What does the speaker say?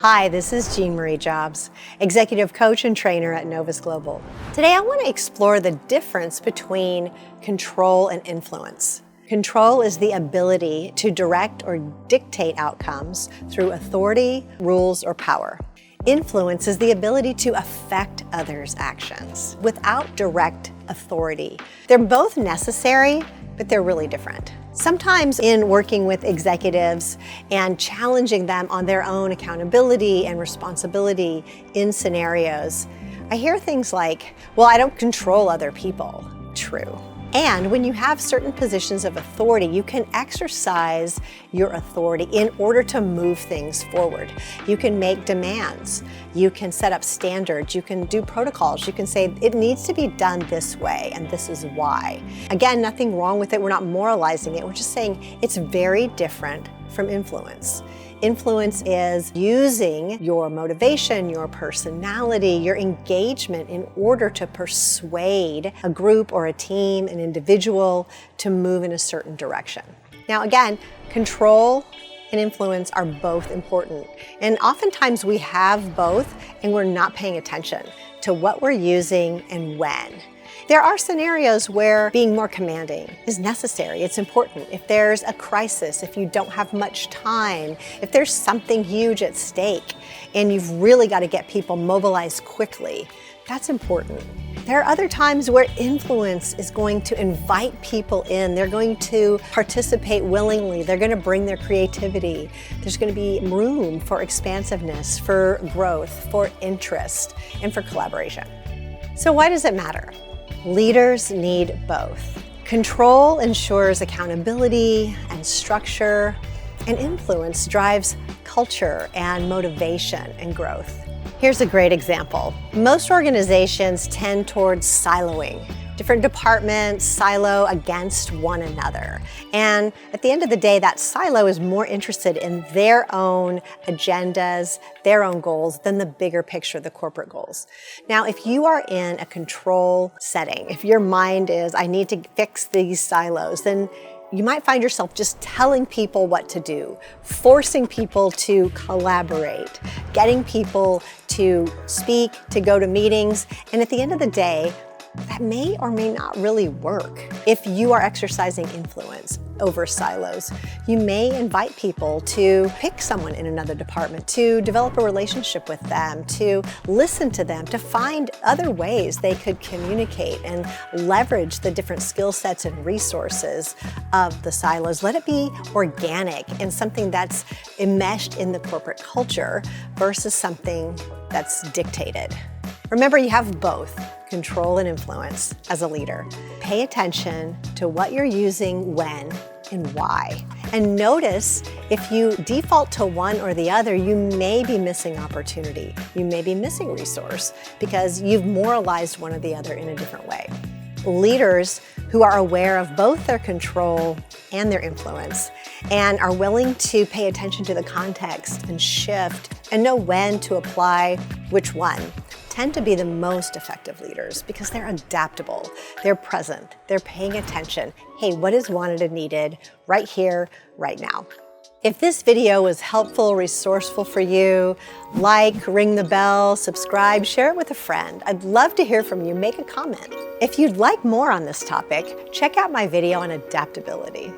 Hi, this is Jean Marie Jobs, Executive Coach and Trainer at Novus Global. Today I want to explore the difference between control and influence. Control is the ability to direct or dictate outcomes through authority, rules, or power. Influence is the ability to affect others' actions without direct authority. They're both necessary, but they're really different. Sometimes in working with executives and challenging them on their own accountability and responsibility in scenarios, I hear things like, well, I don't control other people. True. And when you have certain positions of authority, you can exercise your authority in order to move things forward. You can make demands, you can set up standards, you can do protocols, you can say it needs to be done this way and this is why. Again, nothing wrong with it, we're not moralizing it, we're just saying it's very different from influence. Influence is using your motivation, your personality, your engagement in order to persuade a group or a team, an individual to move in a certain direction. Now again, control and influence are both important. And oftentimes we have both and we're not paying attention to what we're using and when. There are scenarios where being more commanding is necessary, it's important. If there's a crisis, if you don't have much time, if there's something huge at stake and you've really got to get people mobilized quickly, that's important. There are other times where influence is going to invite people in. They're going to participate willingly. They're going to bring their creativity. There's going to be room for expansiveness, for growth, for interest, and for collaboration. So why does it matter? Leaders need both. Control ensures accountability and structure, and influence drives culture and motivation and growth. Here's a great example. Most organizations tend towards siloing. Different departments silo against one another. And at the end of the day, that silo is more interested in their own agendas, their own goals, than the bigger picture, the corporate goals. Now, if you are in a control setting, if your mind is, I need to fix these silos, then you might find yourself just telling people what to do, forcing people to collaborate, getting people to speak, to go to meetings, and at the end of the day, that may or may not really work. If you are exercising influence over silos, you may invite people to pick someone in another department, to develop a relationship with them, to listen to them, to find other ways they could communicate and leverage the different skill sets and resources of the silos. Let it be organic and something that's enmeshed in the corporate culture versus something that's dictated. Remember, you have both control and influence as a leader. Pay attention to what you're using when and why. And notice if you default to one or the other, you may be missing opportunity. You may be missing resource because you've moralized one or the other in a different way. Leaders who are aware of both their control and their influence and are willing to pay attention to the context and shift and know when to apply which one tend to be the most effective leaders because they're adaptable, they're present, they're paying attention. Hey, what is wanted and needed right here, right now? If this video was helpful, resourceful for you, like, ring the bell, subscribe, share it with a friend. I'd love to hear from you. Make a comment. If you'd like more on this topic, check out my video on adaptability.